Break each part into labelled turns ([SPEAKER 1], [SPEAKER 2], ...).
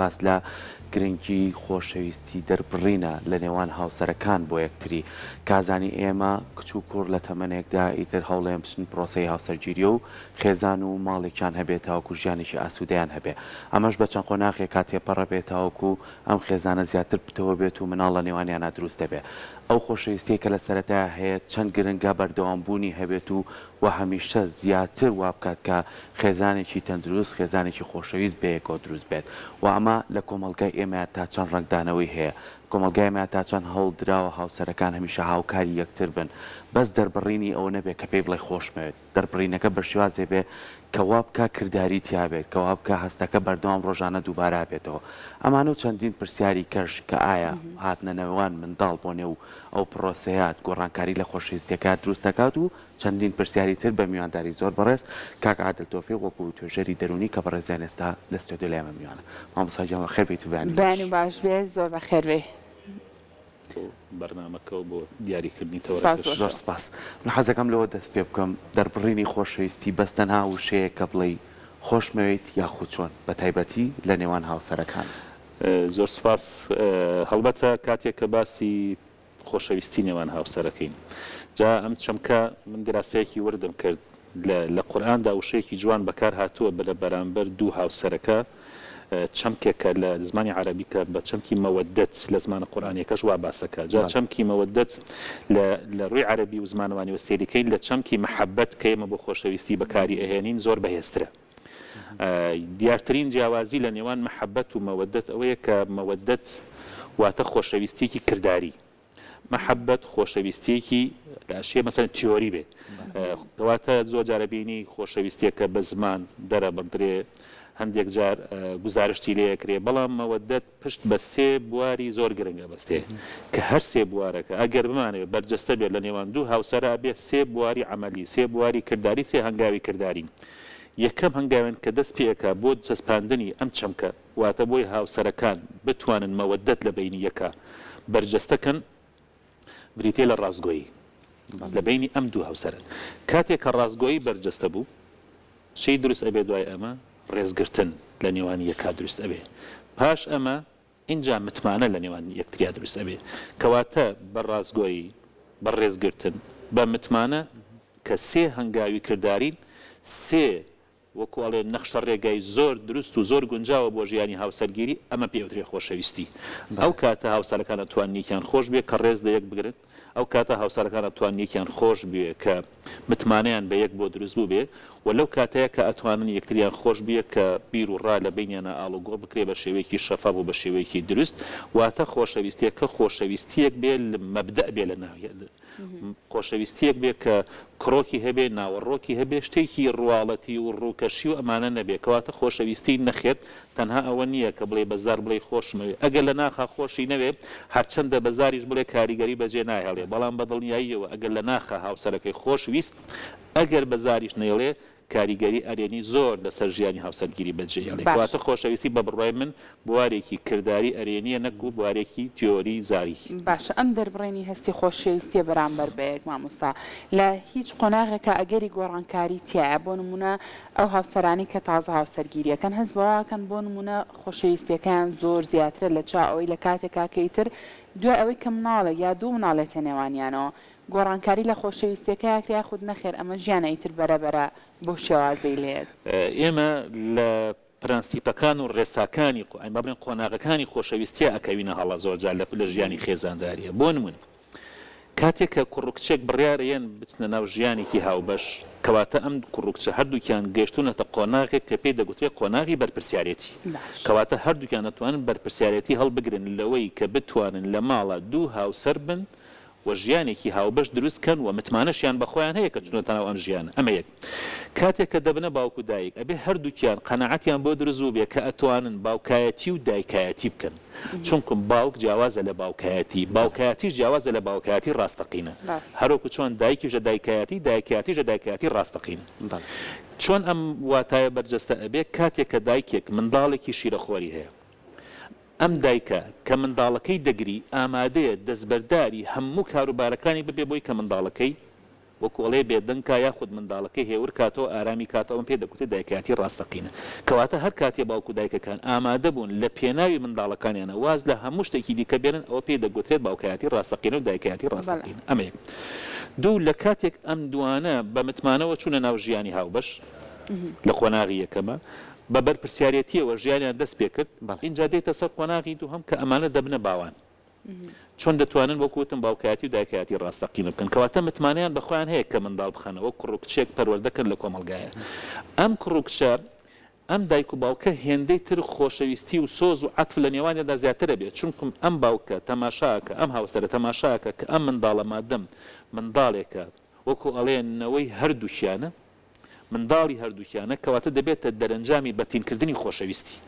[SPEAKER 1] سوپاس لە گرنگی خۆشەویستی دەربڕینە لە نێوان هاوسەرەکان بۆ یەکتری کازانی ئێمە کچ و کوڕ لە تەمەنێکدا ئیتر هەوڵێن بچن پرۆسەی هاوسەرگیریە و خێزان و ماڵێکیان هەبێت تاوەکو ژیانێکی ئاسوودەیان هەبێ ئەمەش بە چەند قۆناغێک کاتێپەڕە بێت تاوەکو ئەم خێزانە زیاتر بتەوە بێت و مناڵ لە نێوانیانە دروست دەبێت ئەو خۆشەویستیە کە لە سەرەتا هەیە چەند گرنگە بەردەوامبوونی هەبێت و هەمیشە زیاتر وا بکات کە خێزانێکی تەندروست خێزانێکی خۆشەویست بەیەکەوە دروست بێت و ئەمە لە کۆمەلگای ئێمە تا چەند ڕنگدانەوەی هەیە کۆمەلگای ئێمە تا چەند هەوڵدراوە هاوسەرەکان هەمیشە هاوکاری یەکتر بن بەس دەربڕینی ئەوە نەبێت کە پێی بڵێ خۆشمەوێت دەربڕینەکە بە شێوازێ بێ کەوا بکە کردداری تیابێت کەوا بکە هەستەکە بەردەوام ڕۆژانە دووبارە بێتەوە ئەمانە و چەندین پرسیاری کەش کە ئایا هاتنەنەوەوان منداڵ بۆ نێو ئەو پرۆسەیات گۆڕانکاری لە خۆشەویستیەکە دروست دەکات و چەندین پرسیاری تر بە میوانداری زۆر بەڕێز کاک عادل تۆفیق وەکو توێژەری دەرونی کە بەڕێزیان ئێستا لە ستۆدیۆ لای ئێمە میوانە مامۆستا گیان خێر بیت و
[SPEAKER 2] بەیانی باش بێت زۆر بەخێر بێ
[SPEAKER 3] بەرنامەکە بۆ دیاریکردنی تەوە
[SPEAKER 1] زۆر سپاس من حەزەکەم لەوە دەست پێ بکەم دەربڕینی خۆشەویستی بەستەنها وشەیە کە بڵێ خۆشمەوێت یاخود چۆن بە تایبەتی لە نێوان هاوسەرەکان
[SPEAKER 3] زۆر سپاس هەڵبەتە کاتێک کە باسی خۆشەویستی نێوان هاوسەرەکەین جا ئەم چەمکە من دراسەیەکی وردم کرد لە قورئاندا وشەیەکی جوان بەکار هاتووە بە بەرامبەر دوو هاوسەرەکە چەمکێکە لە زمانی عەرەبی کە بە چەمکی مەوەدەت لە زمانە قورئانیەکەش وا باسەکە جا چەمکی مەوەدەت لە ڕووی عەرەبی و زمانەوانی وەسێریکەین لە چەمکی مەحەبەت کە ئێمە بۆ خۆشەویستی بەکاری ئەهێنین زۆر بەهێزترە دیارترین جیاوازی لە نێوان مەحەبەت و مەوەدەت ئەوەیە کە مەوەدەت واتە خۆشەویستیەکی کردداری مەحەبەت خۆشەویستیەکی لاشێ مەسەن تیۆری بێ کەواتە زۆر جارە بینی خۆشەویستیەکە بە زمان دەرە بڕدرێ هەندێک جار گزارشتی لەیەکرێ بەڵام مەوەدەت پشت بە سێ بواری زۆر گرنگە بەستێ کە هەر سێ بوارەکە ئەگەر بمانێت بەرجەستە بێت لە نێوان دوو هاوسەرا بێت سێ بواری عملی سێ بواری کردداری سێ هەنگاوی کردداری یەکەم هەنگاوێن کە دەست پێەکە بۆ جەسپاندنی ئەم چەمکە واتە بۆی هاوسەرەکان بتوانن مەوەدەت لە بینی یەکە بەرجەستەکەن بریتێ لە ڕازگۆیی لە بینی ئەم دوو هاوسەرن کاتێک کە ڕازگۆیی بەرجەستە بوو شەی دروست ئەبێ دوای ئەمە ڕێزگرتن لە نێوانی یەکا دروست ئەبێ پاش ئەمە اینجا متمانە لە نێوان یەکتریا دروست ئەبێ کەواتە بە ڕازگۆیی بە ڕێزگرتن بە متمانە کە سێ هەنگاوی کرددارین سێ وەکوڵێ نەخشە ڕێگای زۆر دروست و زۆر گونجاوە بۆ ژیانی هاوسەرگیری ئەمە پێوترێ خۆشەویستی ئەو کاتە هاوسەرەکانە توانیکیان خۆش بێ کە ڕێز لە یەک بگرن ئەو کاتە هاوسەرەکانە توانیکیان خۆش بێ کە متمانەیان بە یەک بۆ دروست بوو بێ و لەو کاتەیە کە ئەتوانن یەکتریان خۆش بێ کە بیر و ڕا لە بینیانە ئاڵوگۆ بکرێ بە شێوەیەکی شەفاف و بە شێوەیەکی دروست واتە خۆشەویستیە کە خۆشەویستیەک بێ مەبدە بێ لە ناویە خۆشەویستیەک بێ کە کڕۆکی هەبێ ناوەڕۆکی هەبێ شتێکی ڕواڵەتی و ڕووکەشی و ئەمانە نەبێ کەواتە خۆشەویستی نەخێت تەنها ئەوە نییە کە بڵێ بەزار بڵێ خۆشمەوێ ئەگەر لە ناخە خۆشی نەوێ هەرچەندە بەزاریش بڵێ کاریگەری بەجێ نایهێڵێ بەڵام بەدڵنیاییەوە ئەگەر لە ناخە هاوسەرەکەی خۆشویست ئەگەر بەزاریش نەیڵێ کاریگەری ئەرێنی زۆر لەسەر ژیانی هاوسەرگیری بەجێهێڵێ کەواتە خۆشەویستی بە بڕای من بوارێکی کردداری ئەرێنیە نەک و بوارێکی تیۆری زاری
[SPEAKER 2] باشە ئەم دەربڕێنی هەستی خۆشەویستی بەرامبەر بەیەک مامۆستا لە هیچ قۆناغێکە ئەگەری گۆڕانکاری تایە بۆ نمونە ئەو هاوسەرانی کە تازە هاوسەرگیریەکەن هەست بەواکەن بۆ نمونە خۆشەویستیەکان زۆر زیاترە لە چا ئەوەی لە کاتێکا کەیتر دوای ئەوەی کە مناڵە یا دوو مناڵێتە نێوانیانەوە گۆڕانکاری لە خۆشەویستیەکە یاکریا خود نەخێر ئەمە ژیانە ئیتر بەرەبەرە بۆ شێوازەی لێت
[SPEAKER 3] ئێمە لە پرەنسیپەکان و ڕێساکانی بڵێن قۆناغەکانی خۆشەویستیە ئەکەوینە هەڵە زۆرجار لە ژیانی خێزانداریە بۆ نمونە کاتێک کە کوڕکچێک بڕیارەیەن بچنە ناو ژیانێکی هاوبەش کەواتە ئەم کوڕکچە هەردووکیان گەشتونەتە قۆناغێک کە پێی دەگوترێت قۆناغی بەرپرسیارەتی کەواتە هەردووکیان دەتوانن بەرپرسیارەتی هەڵبگرن لەوەی کە بتوانن لە ماڵە دوو هاوسەر بن و ژیانێکی هاوبەش دروستکەن و متمانەشیان بەخۆیان هەیە کە چونەتە ناو ئەم ژیانە ئەمە یەک کاتێک کە دەبنە باوکو دایک ئەبێ هەردووکیان قەنەعەتیان بۆ دروست بوو بێ کە ئەتوانن باوکایەتی و دایکایەتی بکەن چونکم باوک جیاوازە لە باوکایەتی باوکایەتیش جیاوازە لە باوکایەتی ڕاستەقینە هەروەکو چۆن دایکیژە دایکایەتی دایکایەتیژە دایکایەتی ڕاستەقینە چۆن ئەم واتایە بەرجەستە ئەبێ کاتێک کە دایکێک منداڵێکی شیرەخۆری هەیە ئەم دایکە کە منداڵەکەی دەگری ئامادەیە دەستبەرداری هەموو کاروبارەکانی ببێ بۆی کە منداڵەکەی وەکو ئەڵێ بێدەنگکە یاخود منداڵەکەی هێور کاتەوە ئارامی کاتەوە ئەم پێ دەکوتێت دایکەتی ڕاستەقینە کەواتە هەر کاتێ باوکو دایکەکان ئامادە بوون لە پێناوی منداڵەکانیانە واز لە هەموو شتێکی دیکە بێنن ئەوە پێ دەگوترێت باوکایەتی ڕاستەقینە و دایکەتی ڕاستەقینە ئەمە دوو لە کاتێک ئەم دوانە بە متمانەوە چوونە ناو ژیانی هاوبەش لە قۆناغی یەکەمە بە بەرپرسیارەتیەوە ژیانیان دەست پێ کرد اینجا دێتە سەر قۆناغی دووهەم کە ئەمانە دەبنە باوان چۆن دەتوانن وەکوتم باوکایەتی و دایکایەتی ڕاستەقینە بکەن کەواتە متمانیان بەخۆیان هەیە کە منداڵ بخەنەوە کوڕ و کچێک پەروەردەکەن لە کۆمەلگایە ئەم کوڕ و کچە ئەم دایک و باوکە هێندەی تر خۆشەویستی و سۆز و عەتف لە نێوانیاندا زیاترە بێت چونکە ئەم باوکە تەماشاکە ئەم هاوسەرە تەماشاکە کە ئەم منداڵە مادەم منداڵێکە وەکو ئەڵێنەوەی هەردووکیانە منداڵی هەردووکیانە کەواتە دەبێتە دەرەنجامی بەتینکردنی خۆشەویستی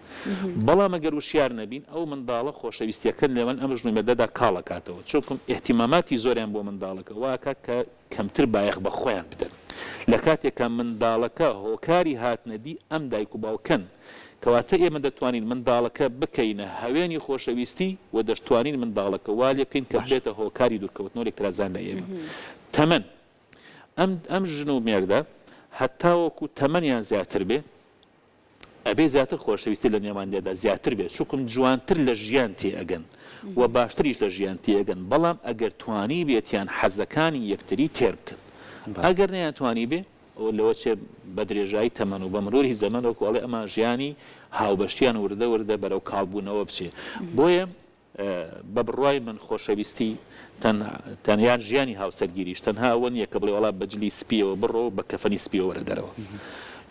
[SPEAKER 3] بەڵام ئەگەر وشیار نەبین ئەو منداڵە خۆشەویستیەکەن لێوان ئەم ژنومەدەدا کاڵەکاتەوە چونکم احتیماماتی زۆریان بۆ منداڵەکە واکە کە کەمتر بایەخ بە خۆیان بدەن لە کاتێکە منداڵەکە هۆکاری هاتنەدی ئەم دایک و باوکەن کەواتە ئێمە دەتوانین منداڵەکە بکەینە هەوێنی خۆشەویستی و دەشتوانین منداڵەکە وا لێبکەین کە بێتە هۆکاری دوورکەوتنەوە لێکترازان لە ئێمە تەمەن ئەم ژن و مێردە هەتاوەکو تەمەنیان زیاتر بێ ئەبێ زیاتر خۆشەویستی لە نێوانیاندا زیاتر بێت چونکم جوانتر لە ژیان تێئەگەن و باشتریش لە ژیان تێئەگەن بەڵام ئەگەر توانی بێتیان حەزەکانی یەکتری تێر بکەن ئەگەر نەیانتوانی بێ لەوە چێ بە درێژایی تەمەن و بە مرۆری زەمەنەوەکو ئەڵێ ئەمە ژیانی هاوبەشتیان وردە وردە بەرەو کاڵبوونەوە بچێ بۆیە بە بڕوای من خۆشەویستی تەنیا ژیانی هاوسەرگیریش تەنها ئەوە نییە کە بڵێ وڵا بەجلی سپیەوە بڕۆ بە کەفەنی سپیەوە وەرە دەرەوە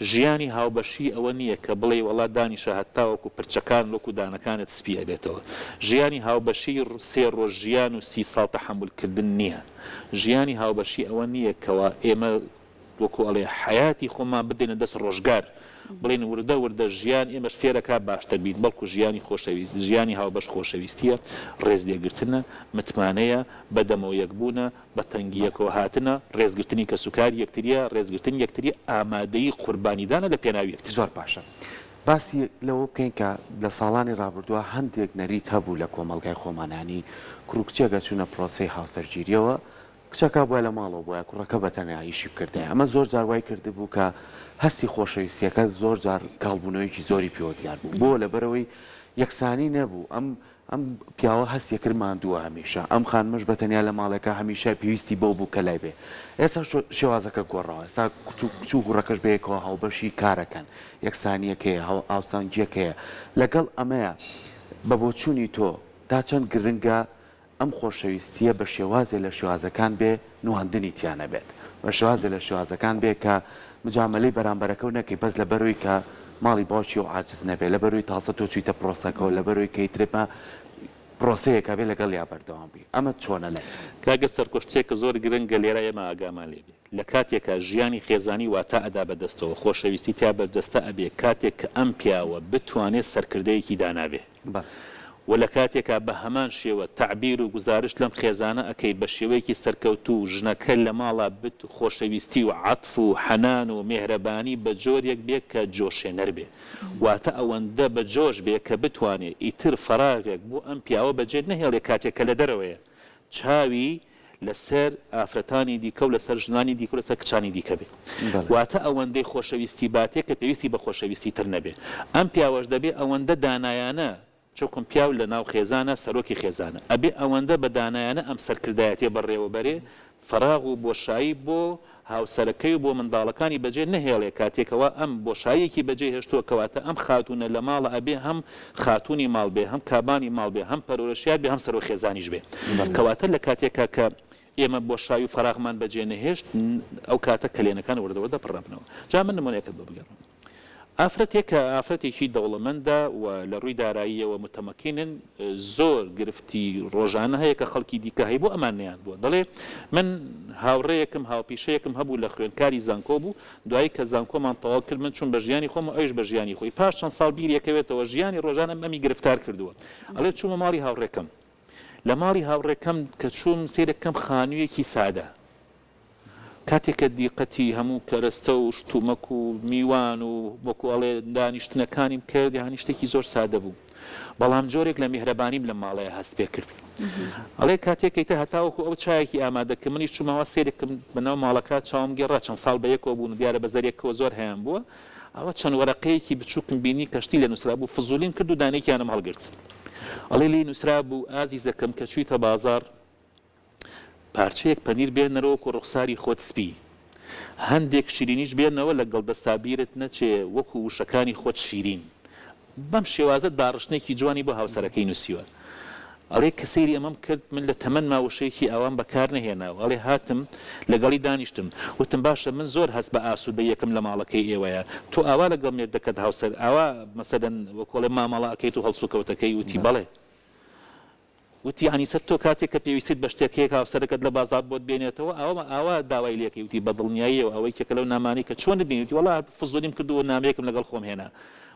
[SPEAKER 3] ژیانی هاوبەشی ئەوە نییە کە بڵێ وڵا دانیشە هەتاوەکو پرچەکان لۆکو دانەکانت سپیە بێتەوە ژیانی هاوبەشی سێ ڕۆژ ژیان و 30 ساڵ تەحەمولکردن نییە ژیانی هاوبەشی ئەوە نییە کەوا ئێمە وەکو ئەڵێ حیاتی خۆمان بدەینە دەست ڕۆژگار بڵێن وردە وردە ژیان ئێمەش فێرەکە باشتر بین بەڵکو ژیانی خۆشەویست ژیانی هاوبەش خۆشەویستیە ڕێزلێگرتنە متمانەیە بەدەمەوە یەکبوونە بە تەنگیەکەوە هاتنە ڕێزگرتنی کە سوکاری یەکتریە ڕێزگرتنی یەکتری ئامادەی قوربانیدانە لە پێناوی یەکتر
[SPEAKER 1] زۆر باشە باسی لەوە بکەین کە لە ساڵانی ڕابردووە هەندێک نەریت هەبوو لە کۆمەلگای خۆمانانی کوڕکچێکە چوونە پرۆسەی هاوسەرگیریەوە کچەکە بۆە لە ماڵەوە بۆە کوڕەکە بە تەنیاییشی بکردێ ئەمە زۆر جار وای کرده بوو کە هەستی خۆشەویستیەکە زۆر جار کاڵبوونەوەیکی زۆری پێوە دیار بوو بۆ لەبەرەوەی یەکسانی نەبوو ئەم پیاوە هەست یەکر ماندووە هەمیشە ئەم خانمش بە تەنیا لە ماڵەکە هەمیشە پێویستی بۆ بوو کە لای بێ ئێستا شێوازەکە گۆڕەوە ئێستا کچوو کوڕەکەش بەیەکەوە هاوبەشی کارەکەن یەکسانیەکەیە ئاوسانگیەکەیە لەگەڵ ئەمەیە بە بۆچوونی تۆ تا چەند گرنگە ئەم خۆشەویستیە بە شێوازێ لە شێوازەکان بێ نوهاندنی تیانە بێت بە شێوازێ لە شێوازەکان بێ کە مجاملەی بەرامبەرەکە و نەکەی بەس لە بەروی کە ماڵی باشی و عاجز نەبێ لە بەروی تاسە تۆ چیتە پرۆسەکەەوە لە بەروی کەیترێمە پرۆسەیەکە بێ لەگەڵ یا بەردەوام بی ئەمە چۆنە لای
[SPEAKER 3] کاگە سەرکۆشتێکە زۆر گرنگە لێرە ئێمە ئاگامان لێبێ لە کاتێکە ژیانی خێزانی واتە ئەدا بەدەستەوە خۆشەویستی تا بەردەستە ئەبێ کاتێک کە ئەم پیاوە بتوانێت سەرکردەیەکی دانابێ و لە کاتێکا بە هەمان شێوە تعبیر و گزارش لەم خێزانە ئەەکەی بە شێوەیەکی سەرکەوتو ژنەکە لە ماڵا بت خۆشەویستی و عەتف و حەنان و مێهرەبانی بە جۆرێک بێ کە جۆشێنەر بێ واتە ئەوەندە بە جۆش بێ کە بتوانێت ئیتر فەراغێک بۆ ئەم پیاوە بەجێ نەهێڵێ کاتێکە لە دەرەوەیە چاوی لەسەر ئافرەتانی دیکە و لەسەر ژنانی دیکە و لەسەر کچانی دیکە بێ واتە ئەوەندەی خۆشەویستی باتێک کە پێویستی بە خۆشەویستی تر نەبێ ئەم پیاوەش دەبێ ئەوەندە دانایانە چۆکم پیاو لە ناو خێزانە سەرۆکی خێزانە ئەبێ ئەوەندە بەدانایانە ئەم سەرکردایەتێ بەڕێوەبەرێ فراغ و بۆشایی بۆ هاوسەرەکەی و بۆ منداڵەکانی بەجێ نەهێڵێ کاتێکەوە ئەم بۆشاییەکی بەجێ هێشتووە کەواتە ئەم خاتونە لە ماڵە ئەبێ هەم خاتونی ماڵ بێ هەم کابانی ماڵ بێ هەم پەرۆرەشیار بێ هەم سەرۆ خێزانیش بێ کەواتە لە کاتێکە کە ئێمە بۆشایی و فراغمان بەجێ نەهێشت ئەو کاتە کلێنەکان وردەوە دەپڕابنەوە جا من نمونەیەکت بۆ بگەڕم ئافرەتێکە ئافرەتێکی دەوڵەمەندە و لە ڕووی داراییەوە متەمەکینن زۆر گرفتی ڕۆژانە هەیە کە خەڵکی دیکە هەیە بۆ ئەمان نیان بووە دەڵێ من هاوڕێیەکم هاوپیشەیەکم هەبوو لە خوێندکاری زانکۆ بوو دوایی کە زانکۆمان تەواو کرد من چون بە ژیانی خۆم و ئەوش بە ژیانی خۆی پاش چەند ساڵ بیرەکەوێتەوە ژیانی ڕۆژانە ئەمی گرفتار کردووە ئەڵێ چوومە ماڵی هاوڕێکم لە ماڵی هاوڕێکەم کە چووم سیرەکەم خانوویەکی سادە کاتێکە دیقەتی هەموو کەرەستە و شتومەک و میوان و وەکو ئەڵێ دانیشتنەکانیم کرد یانی شتێکی زۆر سادە بوو بەڵام جۆرێک لە میهرەبانیم لە ماڵەیە هەست پێ کرد ئەڵێ کاتێکیتە هەتاوەکو ئەو چایەکی ئامادەکە منی چوومەوە سێرێکم بنەوە ماڵەکە چاوم گێڕا چەند ساڵ بەیەکەوە بوون دیارە بەزەرێکەوە زۆر هەیان بووە ئەوە چەند وەرەقەیەکی بچووکم بینی کەشتی لە نووسرا بوو فزوولیم کرد و دانێکیانم هەڵگرت ئەڵێ لی نووسرا بوو ئازیزەکەم کە چوویتە بازار پارچەیەک پەنیر بێنەرەوە و ڕوخساری خۆت سپی هەندێک شیرینیش بێنەوە لەگەڵ دەستابیرت نەچێ وەکو وشەکانی خۆت شیرین بەم شێوازە داڕشتێکی جوانی بۆ هاوسەرەکەی نووسیوە ئەڵێ کە سەیری ئەمەم کرد من لە تەمەن ماوەشەیەکی ئەوان بەکار نەهێناوە ئەڵێ هاتم لەگەڵی دانیشتم وتم باشە من زۆر هەست بە ئاسوودە یەکەم لە ماڵەکەی ئێوەیە تۆ ئاوا لەگەڵ مێردەکەت هاوسەر ئاوا مەسەدەن وەکۆڵێ مامەڵە ئەەکەیت و هەڵسوکەوتەکەی وتی بەڵێ وتی عنیسەت تۆ کاتێک کە پێویستیت بە شتێکێک هاوسەرەکەت لە بازار بۆت بێنێتەوە ئەوە داوای لێکەی وتی بەدڵنیاییەوە ئەوەی کێکە لەو نامانی کە چۆن بینیتی وڵا فزۆنیم کردووە نامەیەکم لەگەڵ خۆم هێنا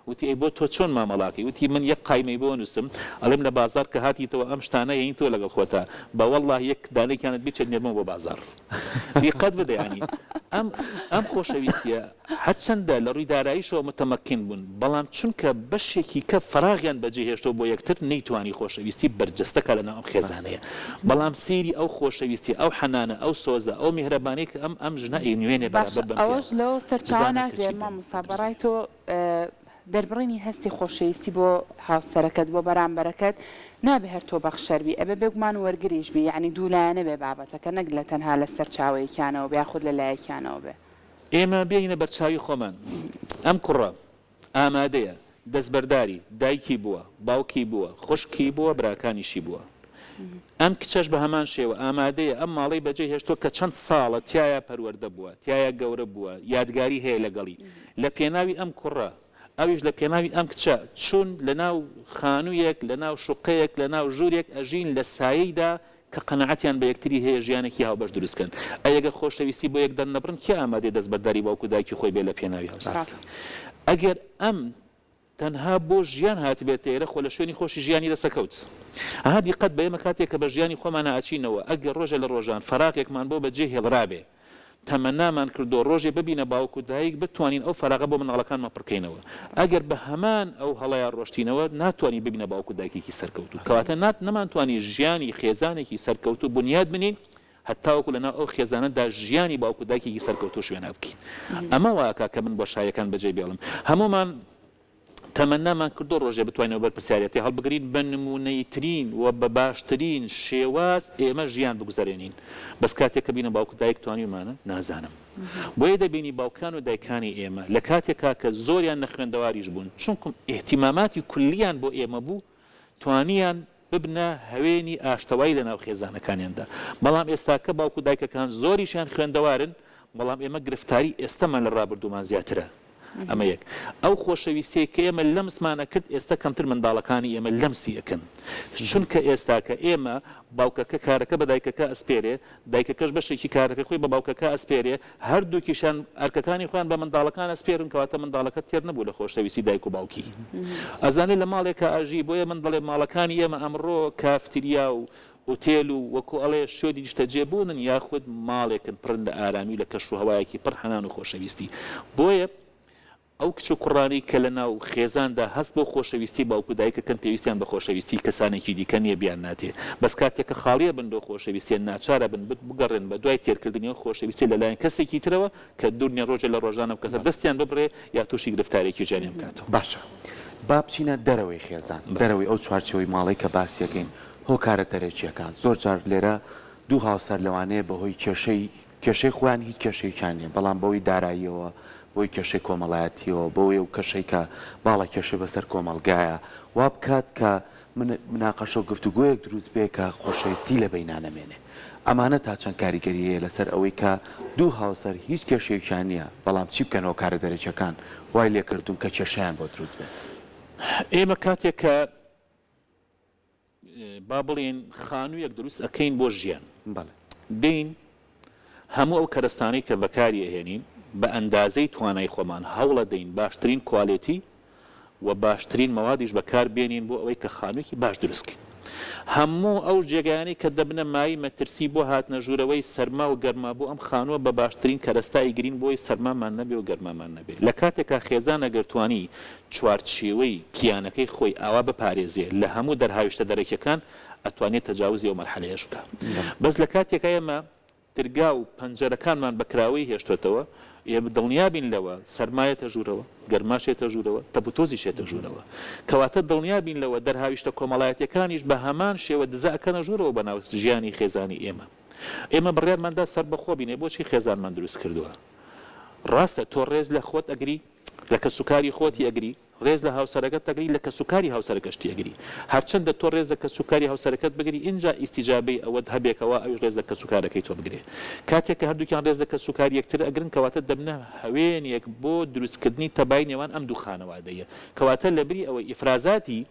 [SPEAKER 3] وتی ئەی بۆ تۆ چۆن مامەڵاکەی وتی من یەک قایمەی بۆ نووسم ئەڵێم لە بازار کە هاتیتەوە ئەم شتانە یین تۆ لەگەڵ خۆتە بە وەڵڵاه یەک دانێکیانت بیچێت نێرمەوە بۆ بازار دیقەت بدە ینی ئەم خۆشەویستیە هەرچەندە لە ڕووی داراییشەوە متەمەکن بوون بەڵام چونکە بەشێکی کە فراغیان بەجێهێشتەوە بۆ یەکتر نەیتوانی خۆشەویستی بەرجەستەکە لەناو ئەم خێزانەیە بەڵام سەیری ئەو خۆشەویستی ئەو حەنانە ئەو سۆزە ئەو میهرەبانەی کە ئەم ژنە ئینوێنێ بەرابەر بم
[SPEAKER 2] ئەوەش لەو سەرچاوە ناگرێت مامۆستا بەڕای تۆ دەربڕینی هەستی خۆشەویستی بۆ هاوسەرەکەت بۆ بەرامبەرەکەت نابێ هەر تۆ بەخشەربی ئەبێ بێگومان وەرگریش بی یعنی دوولایەنە بێ بابەتەکە نەک لە تەنها لە سەرچاوەیەکیانەوە بێ یاخود لە لایەکیانەوە بێ
[SPEAKER 3] ئێمە بێینە بەرچاوی خۆمان ئەم کوڕە ئامادەیە دەستبەرداری دایکی بووە باوکی بووە خوشکی بووە براکانیشی بووە ئەم کچەش بە هەمان شێوە ئامادەیە ئەم ماڵی بەجێ هێشتۆ کە چەند ساڵە تایە پەروەردە بووە تایە گەورە بووە یادگاری هەیە لەگەڵی لە پێناوی ئەم کوڕە ئەویش لە پێناوی ئەم کچە چون لە ناو خانوویەک لە ناو شوقەیەک لە ناو ژوورێک ئەژین لە سایەیدا کە قەنەعەتیان بە یەکتری هەیە ژیانێکی هاوبەش دروستکەن ئەگەر خۆشەویستی بۆ یەک دەرنەبڕن کێ ئامادەیە دەستبەرداری باوکو دایکی خۆی بێ لە پێناوی هاوسەر ئەگەر ئەم تەنها بۆ ژیان هاتبێت ئێرە خۆ لە شوێنی خۆشی ژیانی دەسەکەوت ئەها دیقەت بە ئێمە کاتێک کە بە ژیانی خۆمان ئاچینەوە ئەگەر ڕۆژە لە ڕۆژان فەراغێکمان بۆ بەجێ هێڵرابێ تەمەنامان کردو ڕۆژێ ببینە باوکو دایک بتوانین ئەو فەراغە بۆ مناڵەکانمان پڕکەینەوە ئەگەر بە هەمان ئەو هەڵەیە ڕۆشتینەوە ناتوانین ببینە باوکو دایکێکی سەرکەوتو کەواتە نەمانتوانی ژیانی خێزانێکی سەرکەوتو بنیاد بنین هەتاوەکو لەناو ئەو خێزانەدا ژیانی باوکو دایکێکی سەرکەوتو شوێنە بکەین ئەمە وایە کە من بۆ شایەکان بەجێ بێڵم هەمومان تەمەنامان کردو ڕۆژێ بتوانینەوە بەرپرسیارەتی هەڵبگرین بە نمونەیترین و بە باشترین شێواز ئێمە ژیان بگوزارێنین بەس کاتێک کە بینە باوکو دایک توانیمانە نازانم بۆیە دەبینی باوکان و دایکانی ئێمە لە کاتێکا کە زۆریان نەخوێندەواریش بوون چونکم احتیماماتی کولیان بۆ ئێمە بوو توانیان ببنە هەوێنی ئاشتەوایی لەناو خێزانەکانیاندا بەڵام ئێستاکە باوکو دایکەکان زۆریشیان خوێندەوارن بەڵام ئێمە گرفتاری ئێستەمان لە ڕابردوومان زیاترە ئەمە یەک ئەو خۆشەویستەیە کە ئێمە لەمسمانە کرد ئێستا کەمتر منداڵەکانی ئێمە لەمسی ئەکەن چونکە ئێستا کە ئێمە باوکەکە کارەکە بە دایکەکە ئەسپێرێ دایکەکەش بەشێکی کارەکە خۆی بە باوکەکە ئەسپێرێ هەردووکیشان ئەرکەکانی خۆیان بە منداڵەکان ئەسپێرن کەواتە منداڵەکە تێر نەبوو لە خۆشەویستی دایک و باوکی ئەزانێت لە ماڵێکە ئاژی بۆیە من دەڵێ ماڵەکانی ئێمە ئەمڕۆ کافتریا و ئوتێل و وەکو ئەڵێ شوێنی نیشتەجێبوونن یاخود ماڵێکن پڕن لە ئارامی لە کەش و هەوایەکی پڕ حەنان و خۆشەویستی بۆیە ئەو کچ و کوڕانی کە لە ناو خێزاندا هەست بۆ خۆشەویستی باوکو دایکەکەن پێویستیان بە خۆشەویستی کەسانێکی دیکە نییە بیان ناتێ بەس کاتێکە خاڵیە بن دۆ خۆشەویستیان ناچارە بن بگەڕێن بە دوای تێرکردنی خۆشەویستی لەلایەن کەسێکی ترەوە کە دوورنیە ڕۆژە لە ڕۆژانە کەسە دەستیان ببڕێ یا تووشی گرفتارێکی جانیان بکاتەوە
[SPEAKER 1] باشە با بچینە دەرەوەی خێزان دەرەوەی ئەو چوارچەوەی ماڵی کە باسیەکەین هۆکارە دەرەکیەکان زۆر جار لێرە دوو هاوسەر لەوانەیە بەهۆی کێشەی خۆیان هیچ کێشەیەکیان نیە بەڵام بەوەی داراییەوە بۆی کێشەی کۆمەڵایەتیەوە بۆی و کەشەی کە باڵە کێشەی بەسەر کۆمەڵگایە وا بکات کە مناقەشە و گفتوگویەک دروست بێ کە خۆشەویستی لە بەینانەمێنێ ئەمانە تا چەند کاریگەریەیە لەسەر ئەوەی کە دوو هاوسەر هیچ کێشەیەکیان نییە بەڵام چی بکەنەوە کارە دەرەجەکان وای لێکردوون کە کێشەیان بۆ دروست بێت
[SPEAKER 3] ئێمە کاتێک کە با بڵێن خانوویەک دروست ئەەکەین بۆ ژیان دین هەموو ئەو کەرستانەی کە بەکاری ئەهێنین بە ئەندازەی توانای خۆمان هەوڵە دەین باشترین کواڵێتی و باشترین مەوادیش بەکار بێنین بۆ ئەوەی کە خانوویەکی باش دروستکەین هەموو ئەو جێگایانەی کە دەبنە مای مەترسی بۆ هاتنە ژوورەوەی سەرما و گەرما بوو ئەم خانووە بە باشترین کەرەستایی گرین بۆی سەرمامان نەبێ و گەرمامان نەبێ لە کاتێکا خێزان ئەگەرتوانی چوارچێوەی کیانەکەی خۆی ئاوا بپارێزێ لە هەموو دەرهاویشتە دەرەکیەکان ئەتوانێت تەجاوزی ئەو مەرحەلەیەش بکە بەس لە کاتێکە ئێمە درگا و پەنجەرەکانمان بەکراوەی هێشتوێتەوە ئێمە دڵنیابین لەوە سەرمایەتە ژوورەوە گەرماشێتە ژوورەوە تەپوتۆزی شێتە ژوورەوە کەواتە دڵنیابین لەوە دەرهاویشتە کۆمەڵایەتەکانیش بە هەمان شێوە دزەکەنە ژوورەوە بەناو ژیانی خێزانی ئێمە بڕیارماندا سەر بەخۆ بینێ بۆچی خێزانمان دروست کردووە ڕاستە تۆ ڕێز لە خۆت ئەگری لە کە سوکاری خۆتی ئەگری ڕێز لە هاوسەرەکەت تەگری لە کە سوکاری هاوسەرەکەشتی ئەگری هەرچەندە تۆ ڕێز لە کە سوکاری هاوسەرەکەت بگری اینجا ئیستیجابەی ئەوەت هەبێکەوە ئەوش ڕێز لە کە سوکارەکەی تۆ بگرێ کاتێک کە هەردووکیان ڕێز لە کە سوکاری یەکتر ئەگرن کەواتە دەبنە هەوێنێک بۆ دروستکردنی تەبای نێوان ئەم دوو خانەوادەیە کەواتە لەبری ئەوەی ئیفرازاتی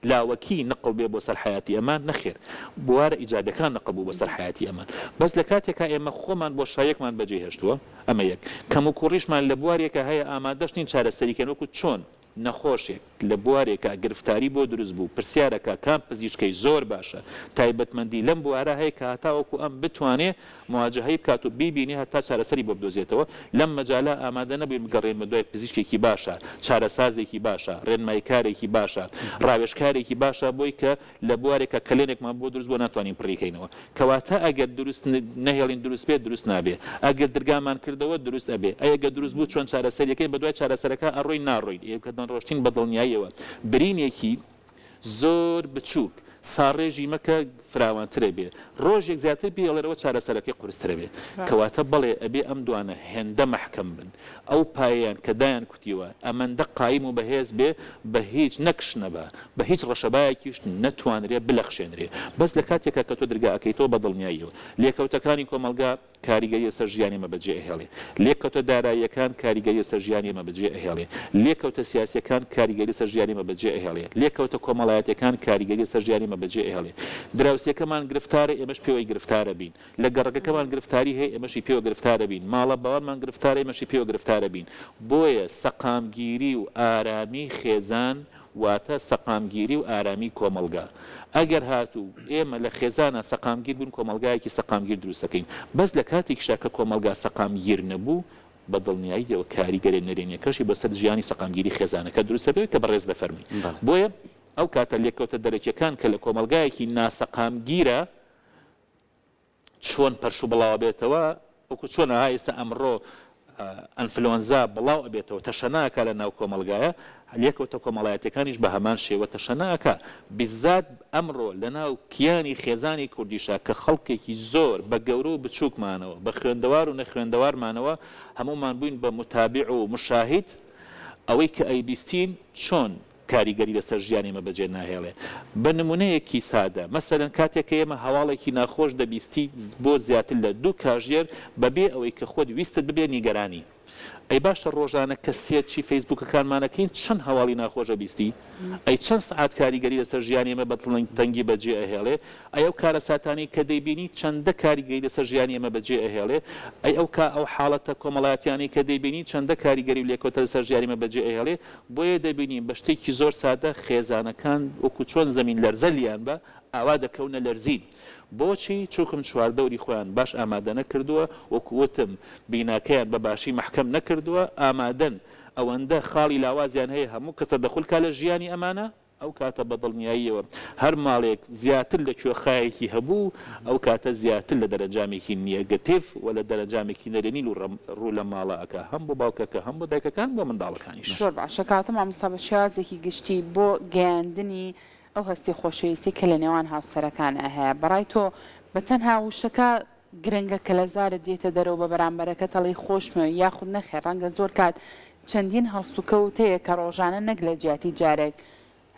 [SPEAKER 3] لاوەکی نقل بێ بۆ سەر حیاتی ئەمان نەخێر بوارە ئیجابەکان نقل بوو بە سەر حیاتی ئەمان بەس لە کاتێکا ئێمە خۆمان بۆ شایەکمان بەجێهێشتووە ئەمە یەک کەم و کوڕیشمان لە بوارێکە هەیە ئامادەشتین چارەسەریکەن وەکو چۆن نەخۆشێک لە بوارێکە گرفتاری بۆ دروست بوو پرسیارەکە کام پزیشکەی زۆر باشە تایبەتمەندی لەم بوارە هەیە کە هەتاوەکو ئەم بتوانێ مواجهەی بکات و بیبینی هەتا چارەسەری بۆ بدۆزێتەوە لەم مەجالە ئامادە نەبووین بگەڕێنمە دوای پزیشکێکی باشە چارەسازێکی باشە ڕێنماییکارێکی باشە ڕاوێژکارێکی باشە بۆی کە لە بوارێکە کلێنێکمان بۆ دروست بۆ ناتوانین پڕیکەینەوە کەواتە ئەگەر دروست نەهێڵین دروست بێت دروست نابێ ئەگەر درگامان کردەوە دروست ئەبێ ئەگەر دروست بوو چۆن چارەسەریەکەی بە دوای چارەسەرەکە ئەڕۆی ناڕۆین ڕۆشتین بە دڵنیاییەوە برینێکی زۆر بچووک ساڕێژی مەکە فراوانترە بێ ڕۆژێک زیاتر بێڵێرەوە چارەسەرەکەی قورسترە بێ کەواتە بەڵێ ئەبێ ئەم دوانە هێندە مەحکەم بن ئەو پایان کە دایان کوتیوە ئەمەندە قایم و بەهێز بێ بە هیچ نەکش نەبە بە هیچ ڕەشەبایەکیش نەتوانرێ بلەخشێنرێ بەس لە کاتێکە کە تۆ دەرگاکەیتەوە بە دڵنیاییەوە لێکەوتەکانی کۆمەلگا کاریگەری سەر ژیانی ئێمە بەجێ ئەهێڵێ لێکەوتە داراییەکان کاریگەری سەر ژیانی ئێمە بەجێ ئەهێڵێ لێکەوتە سیاسیەکان کاریگەری سەر ژیانی ئێمە بەجێ ئەهێڵێ لێکەوتە کۆمەڵایەتەکان کاریگەری سەر ژیانی ئێمە بەجێ ئەهێڵێ دراوسەکەمان گرفتارە ئێمەش پێوەی گرفتارە بین لە گەڕەکەمان گرفتاری هەیە ئێمەشی پێوە گرفتارە بین ماڵە باوەڕمان گرفتارە ئێمەشی پێوە گرفتارە بین بۆیە سەقامگیری و ئارامی خێزان واتە سەقامگیری و ئارامی کۆمەلگا ئەگەر هاتوو ئێمە لە خێزانە سەقامگیر بوون کۆمەلگایەکی سەقامگیر دروستەکەین بەس لە کاتێکیشدا کە کۆمەلگا سەقامگیر نەبوو بە دڵنیاییەوە کاریگەری نەرێنیەکەشی بەسەر ژیانی سەقامگیری خێزانەکە دروستە بێت کە بەڕێز دەفەرمی بۆیە ئەو کاتە لێکەوتە دەرەکیەکان کە لە کۆمەلگایەکی ناسەقامگیرە چۆن پەرش و بڵاو بێتەوە وەکو چۆن ئێستا ئەمڕۆ ئەنفلۆنزا بڵاو ئەبێتەوە تەشەناکە لە ناو کۆمەلگایە لێکەوتە کۆمەڵایەتەکانیش بە هەمان شێوە تەشەناکە بیزات ئەمڕۆ لە ناو کیانی خێزانی کوردیشا کە خەڵکێکی زۆر بە گەورە و بچووکمانەوە بە خوێندەوار و نەخوێندەوارمانەوە هەمومان بووین بە متابع و مشاهید ئەوەی کە ئەیبیستین چۆن کاریگەری لەسەر ژیانی ئێمە بەجێ ناهێڵێ بە نمونەیەکی سادە مەسەرەن کاتێک کە ئێمە هەواڵێکی ناخۆش دەبیستی بۆ زیاتر لە 2 کاژێر بەبێ ئەوەی کە خۆت ویستت ببێ نیگەرانی ئەی باشە ڕۆژانە کە سێچی فەیسبوکەکانمانەکەین چەند هەواڵی ناخۆشە بیستی ئەی چەند سعات کاریگەری لەسەر ژیانی ئێمە بە تەنگی بەجێ ئەهێڵێ ئەی ئەو کارە ساتانی کە دەیبینی چەندە کاریگەری لەسەر ژیانی ئێمە بەجێ ئەهێڵێ ئەی ئەو حاڵەتە کۆمەڵایەتیانی کە دەیبینی چەندە کاریگەری لێکۆتە لەسەر ژیانی ئێمە بەجێ ئەهێڵێ بۆیە دەبینیم بە شتێکی زۆر سادە خێزانەکان وەکو چۆن زەمین لەرزە لیان بە ئاوا دەکەونە لەرزین بۆچی چووکم چواردەوری خۆیان باش ئامادە نەکردووە وەکووتم بیناکەیان بە باشی محکەم نەکردووە ئامادەن ئەوەندە خاڵی لاوازیان هەیە هەموو کەسە دەخولکە لە ژیانی ئەمانە ئەو کاتە بە دڵنیاییەوە هەر ماڵێک زیاتر لە کوێخایەکی هەبوو ئەو کاتە زیاتر لە دەرەنجامێکی نیەگەتیڤ و لە دەرەنجامێکی نەرێنی ڕوو لە ماڵە ئەکا هەم بۆ باوکەکە هەم بۆ دایکەکان بۆ منداڵەکانیش
[SPEAKER 2] زۆر باشە کاتە مامۆستا بە شێوازێکی گشتی بۆ گەیاندنی ئەو هەستی خۆشەویستی کە لە نێوان هاوسەرەکان هەیە بەڕای تۆ بەتەنها وشەکە گرنگە کە لە زارت دێتە دەرەوە بە بەرامبەرەکە تەڵی خۆشمە یاخود نەخێ ڕەنگە زۆر کات چەندین هەڵسوکەوتەیە کە ڕۆژانە نەک لە جیاتی جارێک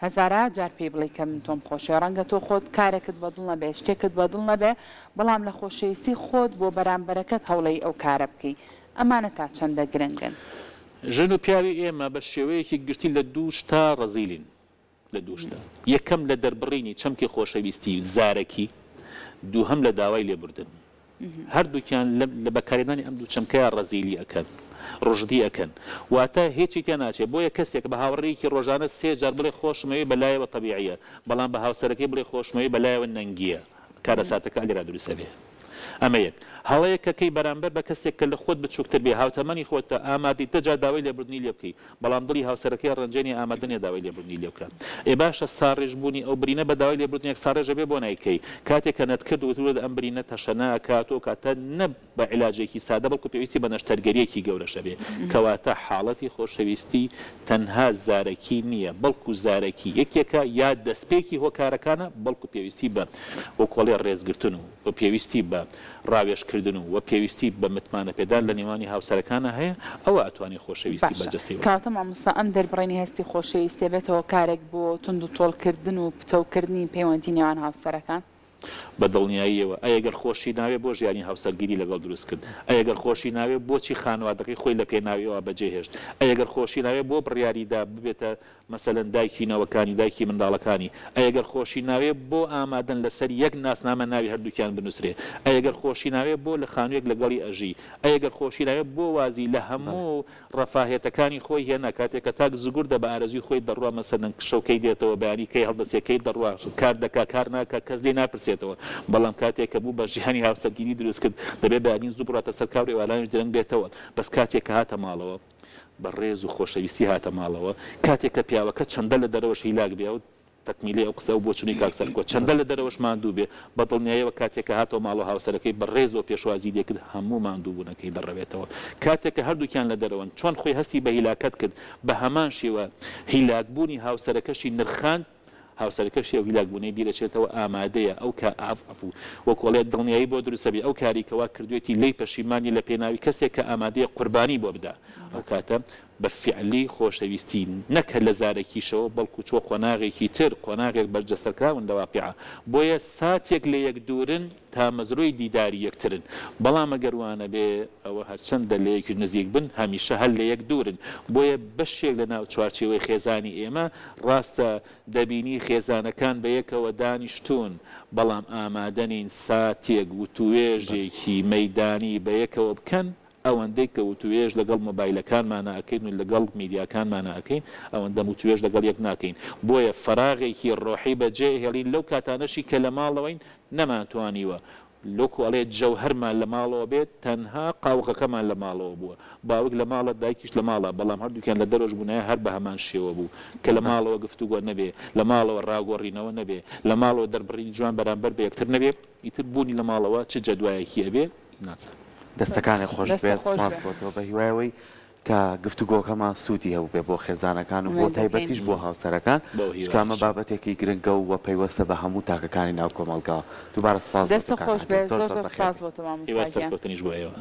[SPEAKER 2] هەزارە جار پێی بڵێ کە من تۆم خۆشە ڕەنگە تۆ خۆت کارێکت بەدڵ نەبێ شتێکت بەدڵ نەبێ بەڵام لە خۆشەویستی خۆت بۆ بەرامبەرەکەت هەوڵەی ئەو کارە بکەی ئەمانە تا چەندە گرنگن
[SPEAKER 3] ژن و پیاوی ئێمە بە شێوەیەکی گشتی لە دوو شتا ڕەزیلین لە دووشتا یەکەم لە دەربڕینی چەمکی خۆشەویستی زارەکی دووهەم لە داوای لێبوردن هەردووکیان لە بەکارێنانی ئەم دوو چەمکەیە ڕەزیلی ئەکەن ڕژدی ئەکەن واتە هیچی تێ ناچێت بۆیە کەسێک بە هاوڕێیەکی ڕۆژانە سێ جار بڵێ خۆشمەوەی بەلایەوە تەبیعیە بەڵام بە هاوسەرەکەی بڵێ خۆشمەوەی بەلایەوە نەنگیە کارە ساتەکە لێرا دروستە بێ ئەمە یەک هەڵەیە کەکەی بەرامبەر بە کەسێک کە لە خۆت بچووکتر بێ هاوتەمەنی خۆتە ئامادەی تەجا داوای لێبوردنی لێ بکەی بەڵام دڵی هاوسەرەکەی ڕەنجێنی ئامادەنیە داوای لێبوردنی لێ بکە ئێ باشە ساڕێژبوونی ئەو برینە بە داوای لێبوردنێک ساڕێژە بێ بۆ نایکەی کاتێک کە نەتکرد وتوت ئەم برینە تەشەنا کاتۆ کاتە نە بە عیلاجێکی سادە بەڵکو پێویستی بە نەشتەرگەریەکی گەورەشە بێ کەواتە حاڵەتی خۆشەویستی تەنها زارەکی نییە بەڵکو زارەکی یەکێکە یا دەستپێکی هۆکارەکانە بەڵکو پێویستی بە وەکۆڵێ ڕێزگرتن و پێویستی بە ڕاوێشکردن و پێویستی بە متمانە پێدان لە نێوانی هاوسەرەکانە هەیە ئەوە ئەتوانی خۆشەویستی بەجەستی
[SPEAKER 2] کاتە مامۆستا ئەم دەربڕینی هەستی خۆشەویستی بێتەوە کارێک بۆ تند و تۆڵکردن و پتەوکردنی پەیوەندی نێوان هاوسەرەکان
[SPEAKER 3] بە دڵنیاییەوە ئەگەر خۆشی ناوێ بۆ ژیانی هاوسەرگیری لەگەڵ دروست کرد ئەگەر خۆشی ناوێ بۆچی خانوادەکەی خۆی لە پێناویەوە بەجێهێشت ئەگەر خۆشی ناوێ بۆ بڕیاریدا ببێتە مەسەلەن دایکی نەوەکانی دایکی منداڵەکانی ئەگەر خۆشی ناوێ بۆ ئامادەن لەسەر یەک ناسنامە ناوی هەردووکیان بنووسرێ ئەگەر خۆشی ناوێ بۆ لە خانوویەک لەگەڵی ئەژی ئەگەر خۆشی ناوێ بۆ وازی لە هەموو ڕەفاهێتەکانی خۆی هێنا کاتێکە تاک زگوردە بە ئارەزوی خۆی دەڕوا مەسەلەن شەوکەی دێتەوە بەیانیکەی هەڵدەسێکەکەی دەڕوا کار دەکا کار ناکە کەس دێ ناپرسێتەوە بەڵام کاتێک کە بوو بە ژیانی هاوسەرگیری دروست کرد دەبێت بەیانین زوو بڕاتە سەر کاوری ئێوارانیش درەنگ بێتەوە بەس کاتێک کە هاتە ماڵەوە بە ڕێز و خۆشەویستی هاتە ماڵەوە کاتێک کە پیاوەکە چەندە لە دەرەوەش هیلاک بێ و تەکمیلی ئەو قسە و بۆچوونی کاکسەر کۆ چەندە لە دەرەوەش ماندوو بێ بە دڵنیاییەوە کاتێک کە هاتەوە ماڵەوە هاوسەرەکەی بە ڕێز و پێشوازی لێکرد هەموو ماندووبوونەکەی دەڕەوێتەوە کاتێک کە هەردووکیان لە دەرەوەن چۆن خۆی هەستی بە هیلاکەت کرد بە هەمان شێوە هیلاکبوونی هاوسەرەکەشی نرخان هاوسەرەکەشی ئەو هیلاکبوونەی بیرەچێتەوە ئامادەیە ئەو کە ئافو وەکۆڵێت دڵنیایی بۆ دروستەبی ئەو کاریکەوا کردوێتی لی پەشیمانی لە پێناوی کەسێک کە ئامادەیە قوربانی بۆ بدا ئەو کاتە بە فعلی خۆشەویستی نەکە لە زارێکیشەوە بەڵکو چۆ قۆناغێکی تر قۆناغێک بەرجەستەکراون لە واقعە بۆیە ساتێک لە یەک دوورن تا مەزرۆی دیداری یەکترن بەڵام ئەگەروانە بێ ئەوە هەرچەندە لە یەکی نزیک بن هەمیشە هەر لە یەک دوورن بۆیە بەشێک لە ناو چوارچێوەی خێزانی ئێمە ڕاستە دەبینی خێزانەکان بە یەکەوە دانیشتون بەڵام ئامادەنین ساتێک وتوێژێکی مەیدانی بە یەکەوە بکەن ئەوەندەی کە وتوێژ لەگەڵ مۆبایلەکانمان ناکەین و لەگەڵ میدیاکانمان ناکەین ئەوەندە وتوێژ لەگەڵ یەک ناکەین بۆیە فەراغێکی ڕۆحی بەجێ هێڵین لەو کاتانەشی کە لە ماڵەوەین نەمانتوانیوە لۆکو ئەڵێ جەوهەرمان لە ماڵەوە بێت تەنها قاوغەکەمان لە ماڵەوە بووە باوک لە ماڵە دایکیش لە ماڵە بەڵام هەردووکیان لە دەرۆژ بوونایە هەر بە هەمان شێوە بوو کە لە ماڵەوە گفتوگۆ نەبێ لە ماڵەوە ڕاگۆڕینەوە نەبێ لە ماڵەوە دەربڕینی جوان بەرامبەر بە یەکتر نەبێ ئیتر بوونی لە ماڵەوە چ جەدوایەکی ئەبێ ناچێت
[SPEAKER 1] دەستەکانی خۆش بێت سپاس بۆتەوە بە هیوایەوەی کە گفتوگۆکەمان سوودی هەبوو بێ بۆ خێزانەکان و بۆ تایبەتیش بۆ هاوسەرەکان کامە بابەتێکی گرنگە و وە پەیوەستە بە هەموو تاکەکانی ناو کۆمەلگا دووبارە سپاس
[SPEAKER 2] دەستە خۆش بێت زۆر سپاس بۆ تەمام
[SPEAKER 3] کۆتنیش بۆ ئێوە